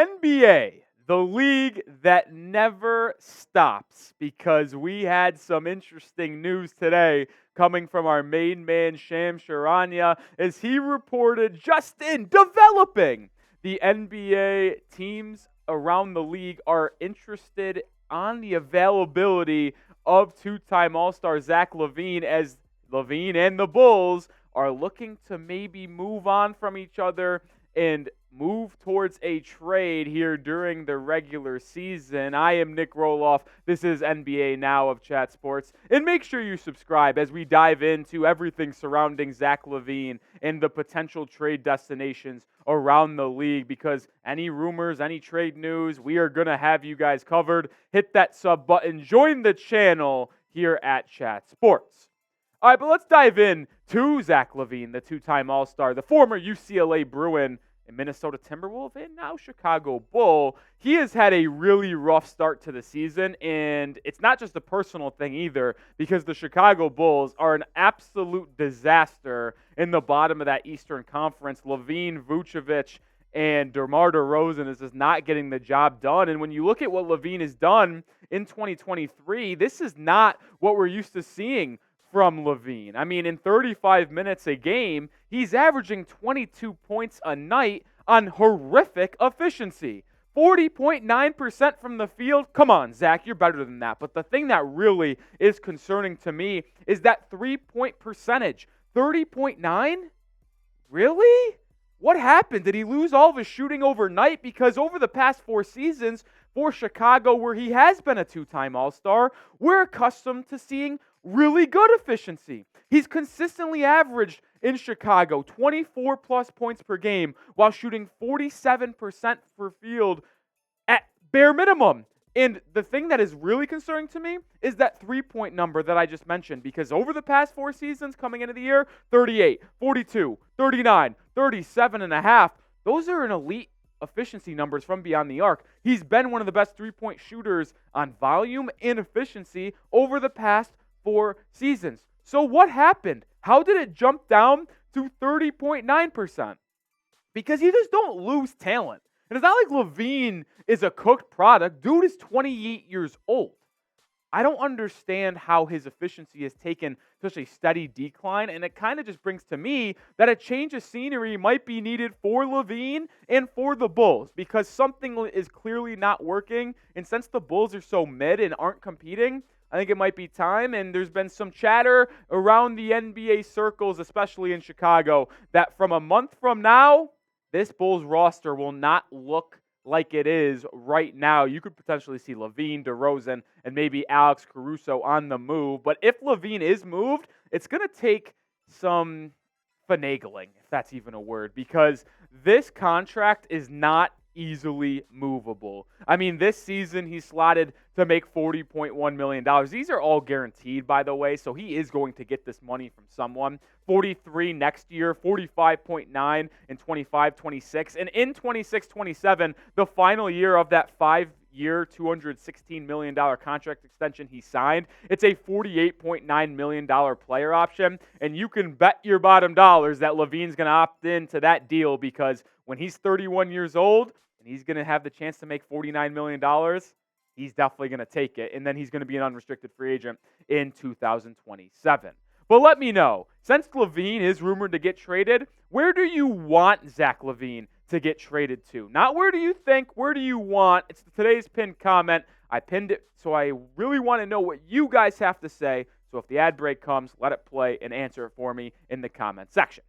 NBA, the league that never stops, because we had some interesting news today coming from our main man, Shams Charania, as he reported just in developing. The NBA teams around the league are interested on the availability of two-time All-Star Zach LaVine, as LaVine and the Bulls are looking to maybe move on from each other and move towards a trade here during the regular season. I am Nic Rohloff. This is NBA Now of Chat Sports. And make sure you subscribe as we dive into everything surrounding Zach LaVine and the potential trade destinations around the league, because any rumors, any trade news, we are going to have you guys covered. Hit that sub button. Join the channel here at Chat Sports. All right, but let's dive in to Zach LaVine, the two-time All-Star, the former UCLA Bruin and Minnesota Timberwolf, and now Chicago Bull. He has had a really rough start to the season, and it's not just a personal thing either, because the Chicago Bulls are an absolute disaster in the bottom of that Eastern Conference. LaVine, Vucevic, and DeMar Derozan is just not getting the job done. And when you look at what LaVine has done in 2023, this is not what we're used to seeing from LaVine. I mean, in 35 minutes a game, he's averaging 22 points a night on horrific efficiency. 40.9% from the field. Come on, Zach, you're better than that. But the thing that really is concerning to me is that three-point percentage. 30.9? Really? What happened? Did he lose all of his shooting overnight? Because over the past 4 seasons for Chicago, where he has been a two-time All-Star, we're accustomed to seeing really good efficiency. He's consistently averaged in Chicago 24 plus points per game while shooting 47% for field at bare minimum. And the thing that is really concerning to me is that three-point number that I just mentioned, because over the past 4 seasons coming into the year, 38, 42, 39, 37.5, those are an elite efficiency numbers from beyond the arc. He's been one of the best three-point shooters on volume and efficiency over the past 4 seasons. So what happened? How did it jump down to 30.9%? Because you just don't lose talent. And it's not like LaVine is a cooked product. Dude is 28 years old. I don't understand how his efficiency has taken such a steady decline, and it kind of just brings to me that a change of scenery might be needed for LaVine and for the Bulls, because something is clearly not working, and since the Bulls are so mid and aren't competing, I think it might be time. And there's been some chatter around the NBA circles, especially in Chicago, that from a month from now, this Bulls roster will not look like it is right now. You could potentially see LaVine, DeRozan, and maybe Alex Caruso on the move. But if LaVine is moved, it's going to take some finagling, if that's even a word, because this contract is not easily movable. I mean, this season he slotted to make $40.1 million. These are all guaranteed, by the way, so he is going to get this money from someone. 43 next year, 45.9 in 25-26, and in 26-27, the final year of that 5-year, $216 million contract extension he signed, it's a $48.9 million player option, and you can bet your bottom dollars that LaVine's going to opt into that deal, because when he's 31 years old and he's going to have the chance to make $49 million, he's definitely going to take it, and then he's going to be an unrestricted free agent in 2027. But let me know, since LaVine is rumored to get traded, where do you want Zach LaVine to get traded to? Not where do you think, where do you want? It's today's pinned comment. I pinned it, so I really want to know what you guys have to say. So if the ad break comes, let it play and answer it for me in the comment section.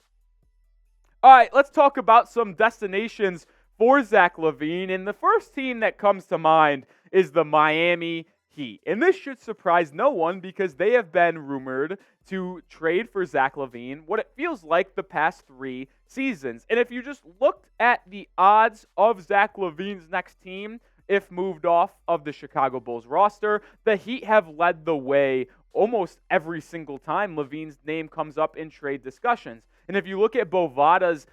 All right, let's talk about some destinations for Zach LaVine. And the first team that comes to mind is the Miami Heat. And this should surprise no one, because they have been rumored to trade for Zach LaVine what it feels like the past 3 seasons. And if you just looked at the odds of Zach LaVine's next team, if moved off of the Chicago Bulls roster, the Heat have led the way almost every single time LaVine's name comes up in trade discussions. And if you look at Bovada's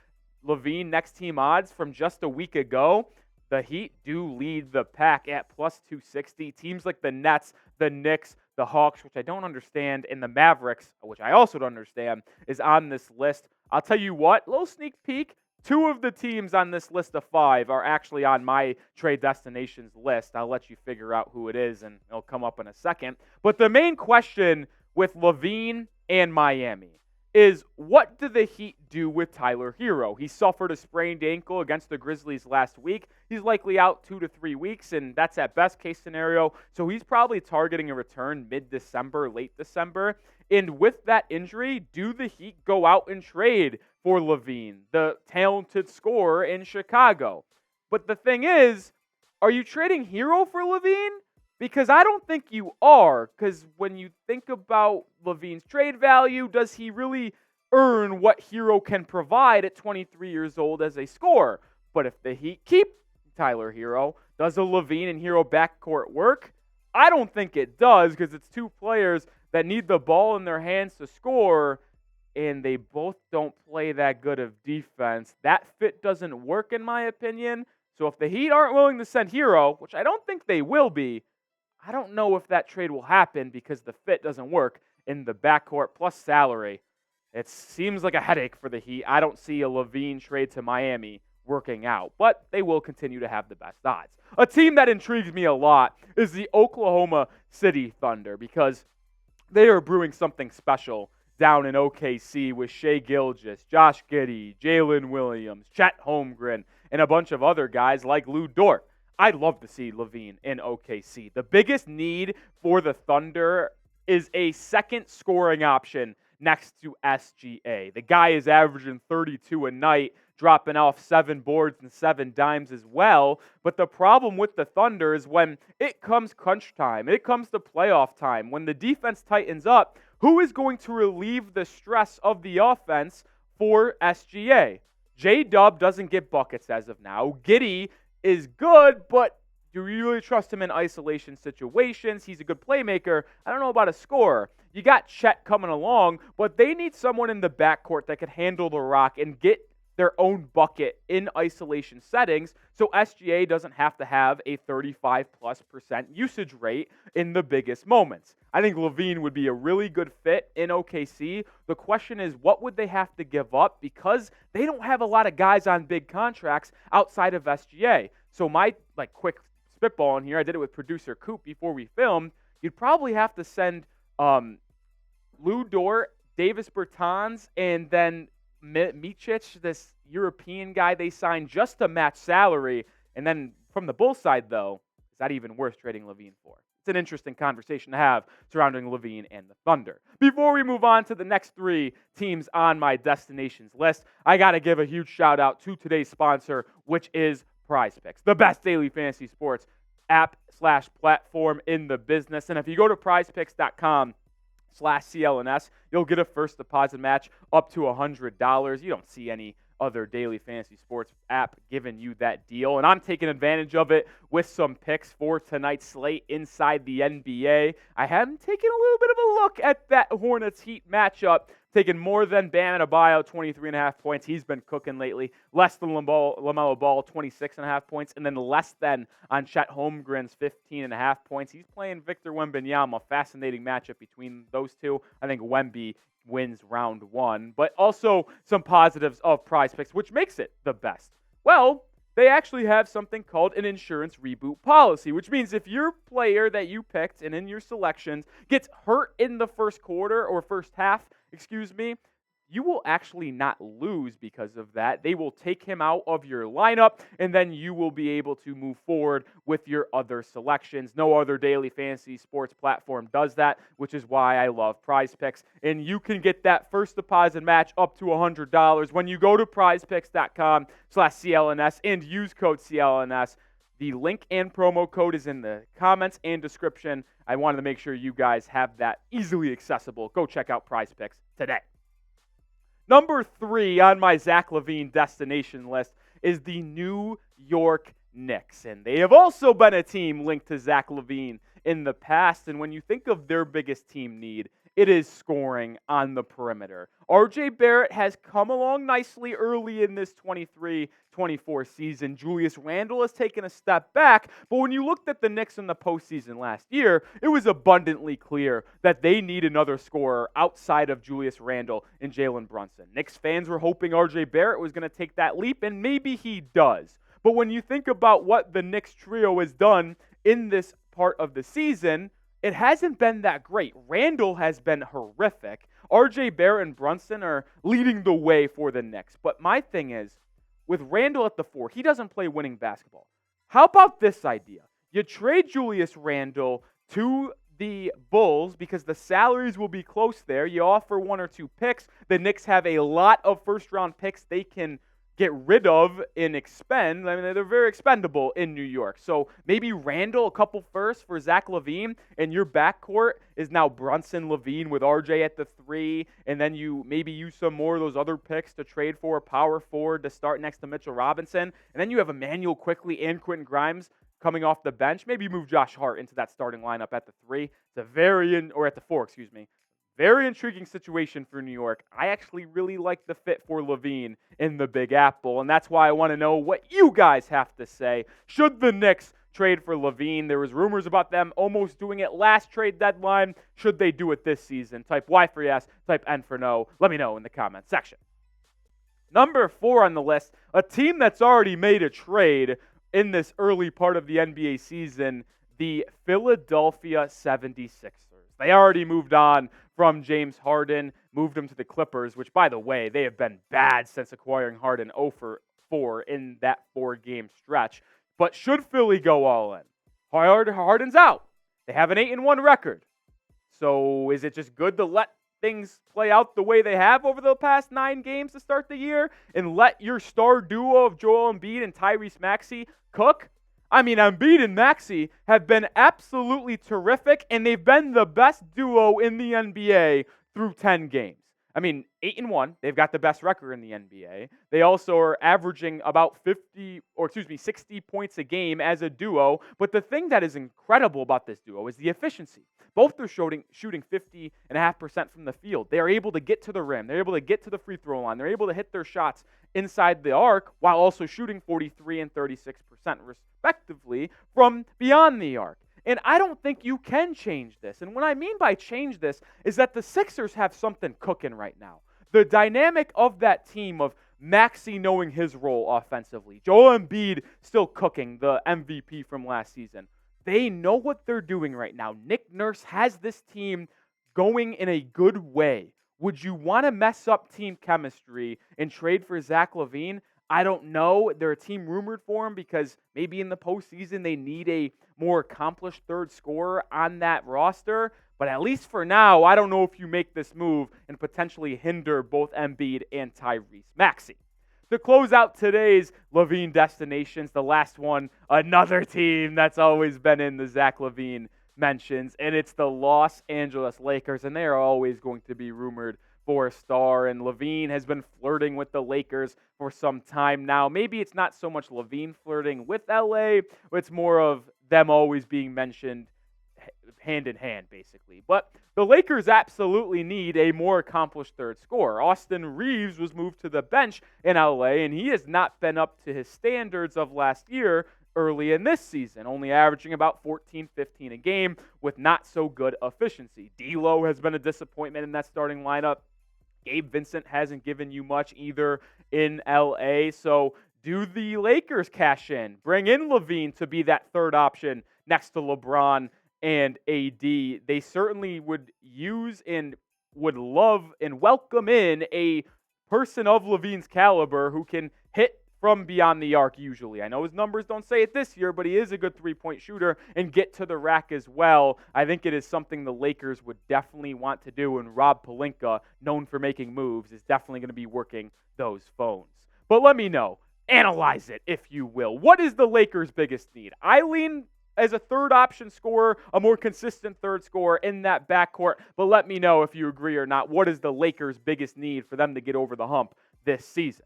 LaVine next team odds from just a week ago, the Heat do lead the pack at plus 260. Teams like the Nets, the Knicks, the Hawks, which I don't understand, and the Mavericks, which I also don't understand, is on this list. I'll tell you what, little sneak peek, 2 of the teams on this list of 5 are actually on my trade destinations list. I'll let you figure out who it is, and it'll come up in a second. But the main question with LaVine and Miami is, what do the Heat do with Tyler Hero? He suffered a sprained ankle against the Grizzlies last week. He's likely out 2 to 3 weeks, and that's at best case scenario. So he's probably targeting a return mid-December, late December. And with that injury, do the Heat go out and trade for LaVine, the talented scorer in Chicago? But the thing is, are you trading Hero for LaVine? Because I don't think you are, because when you think about LaVine's trade value, does he really earn what Hero can provide at 23 years old as a scorer? But if the Heat keep Tyler Hero, does a LaVine and Hero backcourt work? I don't think it does, because it's 2 players that need the ball in their hands to score, and they both don't play that good of defense. That fit doesn't work, in my opinion. So if the Heat aren't willing to send Hero, which I don't think they will be, I don't know if that trade will happen because the fit doesn't work in the backcourt plus salary. It seems like a headache for the Heat. I don't see a LaVine trade to Miami working out, but they will continue to have the best odds. A team that intrigues me a lot is the Oklahoma City Thunder, because they are brewing something special down in OKC with Shai Gilgeous, Josh Giddey, Jalen Williams, Chet Holmgren, and a bunch of other guys like Lou Dort. I'd love to see LaVine in OKC. The biggest need for the Thunder is a second scoring option next to SGA. The guy is averaging 32 a night, dropping off 7 boards and 7 dimes as well. But the problem with the Thunder is when it comes crunch time, it comes to playoff time, when the defense tightens up, who is going to relieve the stress of the offense for SGA? J-Dub doesn't get buckets as of now. Giddey is good, but do you really trust him in isolation situations? He's a good playmaker. I don't know about a scorer. You got Chet coming along, but they need someone in the backcourt that could handle the rock and get their own bucket in isolation settings, so SGA doesn't have to have a 35+% usage rate in the biggest moments. I think LaVine would be a really good fit in OKC. The question is, what would they have to give up? Because they don't have a lot of guys on big contracts outside of SGA. So my quick spitball in here, I did it with producer Coop before we filmed. You'd probably have to send Lou Dort, Davis Bertans, and then Micic, this European guy they signed just to match salary. And then from the Bulls side, though, is that even worth trading LaVine for? It's an interesting conversation to have surrounding LaVine and the Thunder. Before we move on to the next 3 teams on my destinations list, I got to give a huge shout out to today's sponsor, which is PrizePicks, the best daily fantasy sports app/platform in the business. And if you go to prizepicks.com/CLNS, you'll get a first deposit match up to $100. You don't see any other daily fantasy sports app giving you that deal, and I'm taking advantage of it with some picks for tonight's slate inside the NBA. I haven't taken a little bit of a look at that Hornets Heat matchup, taking more than Bam Adebayo, 23.5 points. He's been cooking lately. Less than LaMelo Ball, 26.5 points, and then less than on Chet Holmgren's 15.5 points. He's playing Victor Wembanyama. Fascinating matchup between those two. I think Wemby wins round 1, but also some positives of PrizePicks, which makes it the best. Well, they actually have something called an insurance reboot policy, which means if your player that you picked and in your selections gets hurt in the first quarter or first half, you will actually not lose because of that. They will take him out of your lineup, and then you will be able to move forward with your other selections. No other daily fantasy sports platform does that, which is why I love PrizePicks. And you can get that first deposit match up to $100 when you go to prizepicks.com/CLNS and use code CLNS. The link and promo code is in the comments and description. I wanted to make sure you guys have that easily accessible. Go check out PrizePicks today. Number 3 on my Zach LaVine destination list is the New York Knicks. And they have also been a team linked to Zach LaVine in the past. And when you think of their biggest team need it is scoring on the perimeter. RJ Barrett has come along nicely early in this 23-24 season. Julius Randle has taken a step back, but when you looked at the Knicks in the postseason last year, it was abundantly clear that they need another scorer outside of Julius Randle and Jalen Brunson. Knicks fans were hoping RJ Barrett was going to take that leap, and maybe he does. But when you think about what the Knicks trio has done in this part of the season, it hasn't been that great. Randle has been horrific. RJ Barrett and Brunson are leading the way for the Knicks. But my thing is, with Randle at the 4, he doesn't play winning basketball. How about this idea? You trade Julius Randle to the Bulls because the salaries will be close there. You offer 1 or 2 picks. The Knicks have a lot of first-round picks they can get rid of and expend. I mean, they're very expendable in New York. So maybe Randle, a couple firsts for Zach LaVine, and your backcourt is now Brunson, LaVine with RJ at the 3, and then you maybe use some more of those other picks to trade for a power forward to start next to Mitchell Robinson, and then you have Emmanuel Quickley and Quentin Grimes coming off the bench. Maybe you move Josh Hart into that starting lineup at the 3. It's a at the 4, excuse me. Very intriguing situation for New York. I actually really like the fit for LaVine in the Big Apple, and that's why I want to know what you guys have to say. Should the Knicks trade for LaVine? There was rumors about them almost doing it last trade deadline. Should they do it this season? Type Y for yes, type N for no. Let me know in the comments section. Number 4 on the list, a team that's already made a trade in this early part of the NBA season, the Philadelphia 76ers. They already moved on from James Harden, moved him to the Clippers, which, by the way, they have been bad since acquiring Harden 0 for 4 in that 4-game stretch. But should Philly go all in? Harden's out. They have an 8-1 record. So is it just good to let things play out the way they have over the past 9 games to start the year and let your star duo of Joel Embiid and Tyrese Maxey cook? I mean, Embiid and Maxey have been absolutely terrific, and they've been the best duo in the NBA through 10 games. I mean, 8-1, they've got the best record in the NBA. They also are averaging about 60 points a game as a duo. But the thing that is incredible about this duo is the efficiency. Both are shooting 50.5% from the field. They are able to get to the rim. They're able to get to the free throw line. They're able to hit their shots inside the arc while also shooting 43 and 36% respectively from beyond the arc. And I don't think you can change this. And what I mean by change this is that the Sixers have something cooking right now. The dynamic of that team of Maxey knowing his role offensively, Joel Embiid still cooking, the MVP from last season. They know what they're doing right now. Nick Nurse has this team going in a good way. Would you want to mess up team chemistry and trade for Zach LaVine? I don't know. They're a team rumored for him because maybe in the postseason they need a more accomplished third scorer on that roster. But at least for now, I don't know if you make this move and potentially hinder both Embiid and Tyrese Maxey. To close out today's LaVine destinations, the last one, another team that's always been in the Zach LaVine mentions, and it's the Los Angeles Lakers, and they are always going to be rumored for a star, and LaVine has been flirting with the Lakers for some time now. Maybe it's not so much LaVine flirting with LA, but it's more of them always being mentioned hand in hand, basically. But the Lakers absolutely need a more accomplished third scorer. Austin Reeves was moved to the bench in LA, and he has not been up to his standards of last year early in this season, only averaging about 14-15 a game with not so good efficiency. D'Lo has been a disappointment in that starting lineup. Gabe Vincent hasn't given you much either in LA. So do the Lakers cash in? Bring in LaVine to be that third option next to LeBron and AD. They certainly would use and would love and welcome in a person of LaVine's caliber who can hit from beyond the arc usually. I know his numbers don't say it this year, but he is a good three-point shooter and get to the rack as well. I think it is something the Lakers would definitely want to do, and Rob Pelinka, known for making moves, is definitely going to be working those phones. But let me know. Analyze it, if you will. What is the Lakers' biggest need? I lean as a third option scorer, a more consistent third scorer in that backcourt, but let me know if you agree or not. What is the Lakers' biggest need for them to get over the hump this season?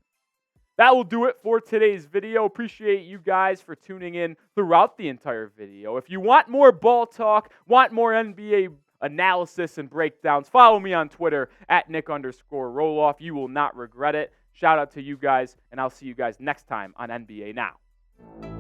That will do it for today's video. Appreciate you guys for tuning in throughout the entire video. If you want more ball talk, want more NBA analysis and breakdowns. Follow me on Twitter at Nic_Rohloff. You will not regret it. Shout out to you guys, and I'll see you guys next time on NBA Now.